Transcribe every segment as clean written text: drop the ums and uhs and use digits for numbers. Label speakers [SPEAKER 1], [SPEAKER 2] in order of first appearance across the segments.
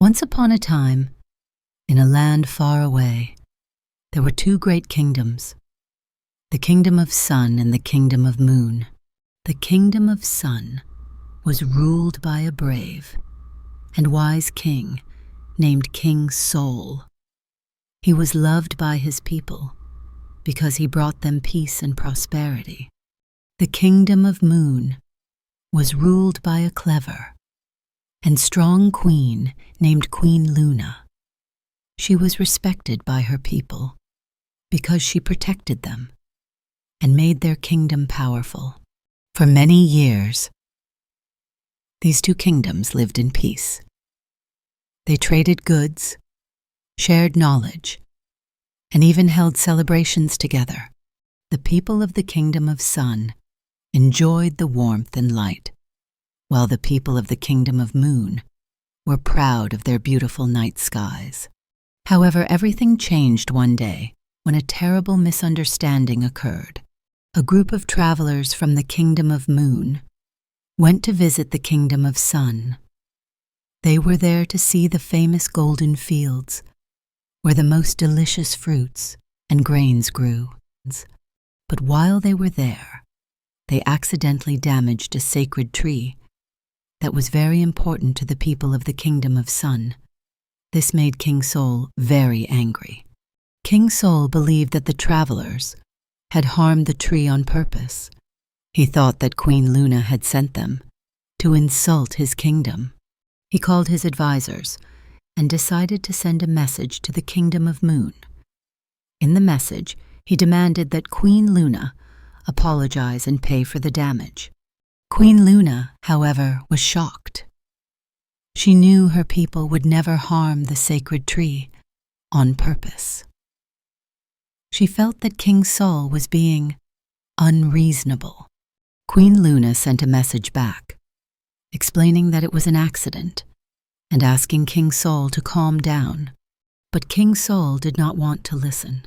[SPEAKER 1] Once upon a time, in a land far away, there were two great kingdoms, the kingdom of sun and the kingdom of moon. The kingdom of sun was ruled by a brave and wise king named King Sol. He was loved by his people because he brought them peace and prosperity. The kingdom of moon was ruled by a clever and strong queen named Queen Luna. She was respected by her people because she protected them and made their kingdom powerful. For many years, these two kingdoms lived in peace. They traded goods, shared knowledge, and even held celebrations together. The people of the kingdom of sun enjoyed the warmth and light, while the people of the kingdom of moon were proud of their beautiful night skies. However, everything changed one day when a terrible misunderstanding occurred. A group of travelers from the kingdom of moon went to visit the kingdom of sun. They were there to see the famous golden fields where the most delicious fruits and grains grew. But while they were there, they accidentally damaged a sacred tree that was very important to the people of the kingdom of sun. This made King Sol very angry. King Sol believed that the travelers had harmed the tree on purpose. He thought that Queen Luna had sent them to insult his kingdom. He called his advisors and decided to send a message to the kingdom of moon. In the message, he demanded that Queen Luna apologize and pay for the damage. Queen Luna, however, was shocked. She knew her people would never harm the sacred tree on purpose. She felt that King Sol was being unreasonable. Queen Luna sent a message back, explaining that it was an accident and asking King Sol to calm down. But King Sol did not want to listen.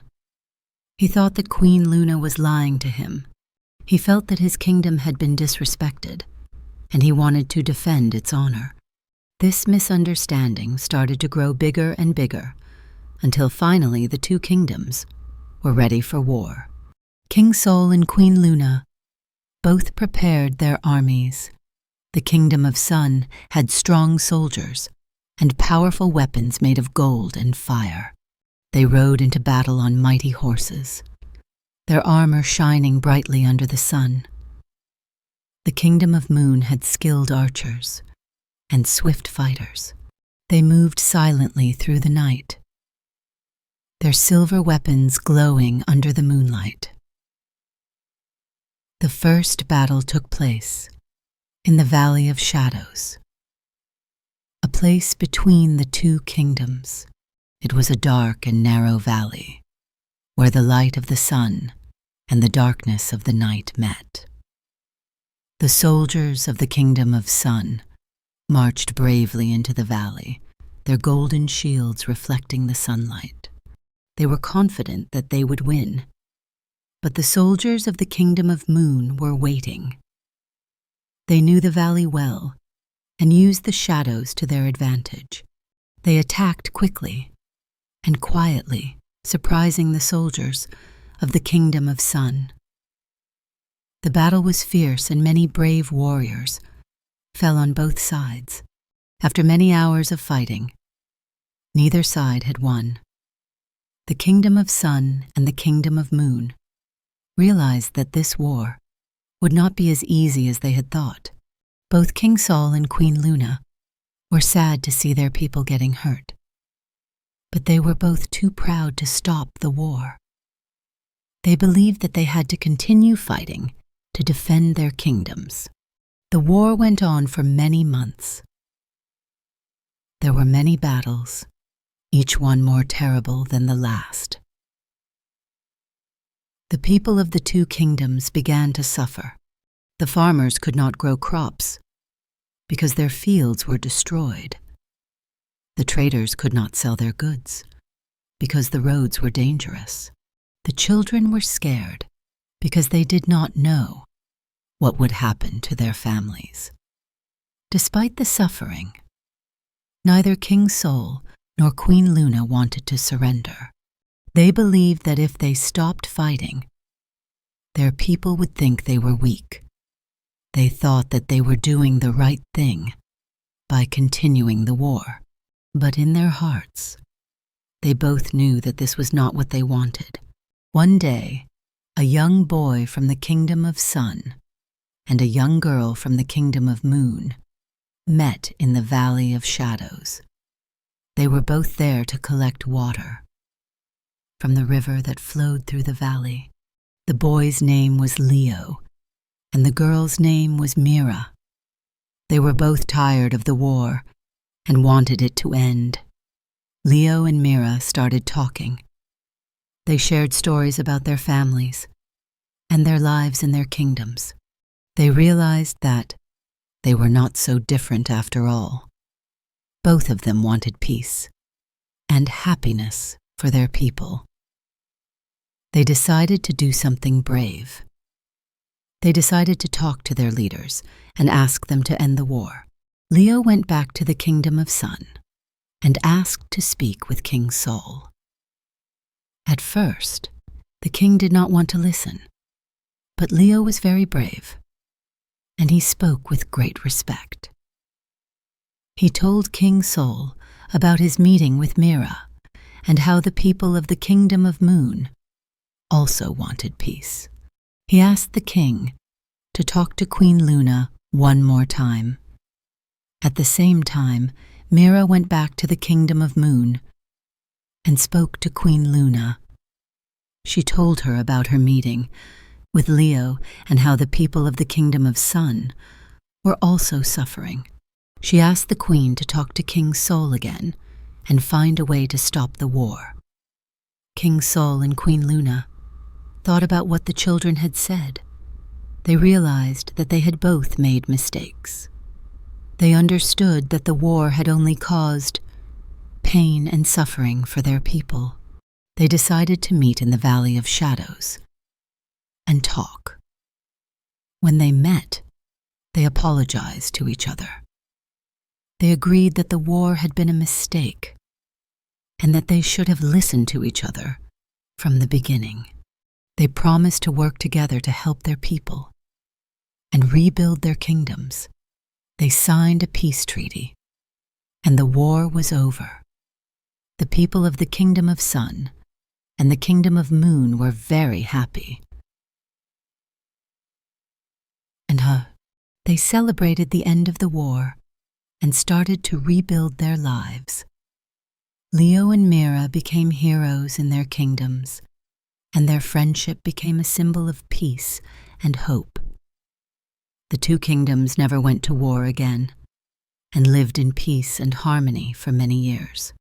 [SPEAKER 1] He thought that Queen Luna was lying to him. He felt that his kingdom had been disrespected, and he wanted to defend its honor. This misunderstanding started to grow bigger and bigger, until finally the two kingdoms were ready for war. King Sol and Queen Luna both prepared their armies. The kingdom of sun had strong soldiers and powerful weapons made of gold and fire. They rode into battle on mighty horses, their armor shining brightly under the sun. The kingdom of moon had skilled archers and swift fighters. They moved silently through the night, their silver weapons glowing under the moonlight. The first battle took place in the Valley of Shadows, a place between the two kingdoms. It was a dark and narrow valley where the light of the sun and the darkness of the night met. The soldiers of the kingdom of sun marched bravely into the valley, their golden shields reflecting the sunlight. They were confident that they would win, but the soldiers of the kingdom of moon were waiting. They knew the valley well and used the shadows to their advantage. They attacked quickly and quietly, surprising the soldiers of the kingdom of sun. The battle was fierce and many brave warriors fell on both sides. After many hours of fighting, neither side had won. The kingdom of sun and the kingdom of moon realized that this war would not be as easy as they had thought. Both King Sol and Queen Luna were sad to see their people getting hurt, but they were both too proud to stop the war. They believed that they had to continue fighting to defend their kingdoms. The war went on for many months. There were many battles, each one more terrible than the last. The people of the two kingdoms began to suffer. The farmers could not grow crops because their fields were destroyed. The traders could not sell their goods because the roads were dangerous. The children were scared because they did not know what would happen to their families. Despite the suffering, Neither King Sol nor Queen Luna wanted to surrender. They believed that if they stopped fighting, their people would think they were weak. They thought that they were doing the right thing by continuing the war. But in their hearts, they both knew that this was not what they wanted. One day, a young boy from the kingdom of Sun and a young girl from the kingdom of Moon met in the Valley of Shadows. They were both there to collect water from the river that flowed through the valley. The boy's name was Leo, and the girl's name was Mira. They were both tired of the war and wanted it to end. Leo and Mira started talking. They shared stories about their families and their lives in their kingdoms. They realized that they were not so different after all. Both of them wanted peace and happiness for their people. They decided to do something brave. They decided to talk to their leaders and ask them to end the war. Leo went back to the kingdom of Sun and asked to speak with King Sol. At first, the king did not want to listen, but Leo was very brave, and he spoke with great respect. He told King Sol about his meeting with Mira and how the people of the kingdom of Moon also wanted peace. He asked the king to talk to Queen Luna one more time. At the same time, Mira went back to the kingdom of Moon and spoke to Queen Luna. She told her about her meeting with Leo and how the people of the kingdom of Sun were also suffering. She asked the queen to talk to King Sol again and find a way to stop the war. King Sol and Queen Luna thought about what the children had said. They realized that they had both made mistakes. They understood that the war had only caused pain and suffering for their people. They decided to meet in the Valley of Shadows and talk. When they met, they apologized to each other. They agreed that the war had been a mistake and that they should have listened to each other from the beginning. They promised to work together to help their people and rebuild their kingdoms. They signed a peace treaty, and the war was over. The people of the kingdom of Sun and the kingdom of Moon were very happy. And they celebrated the end of the war and started to rebuild their lives. Leo and Mira became heroes in their kingdoms, and their friendship became a symbol of peace and hope. The two kingdoms never went to war again and lived in peace and harmony for many years.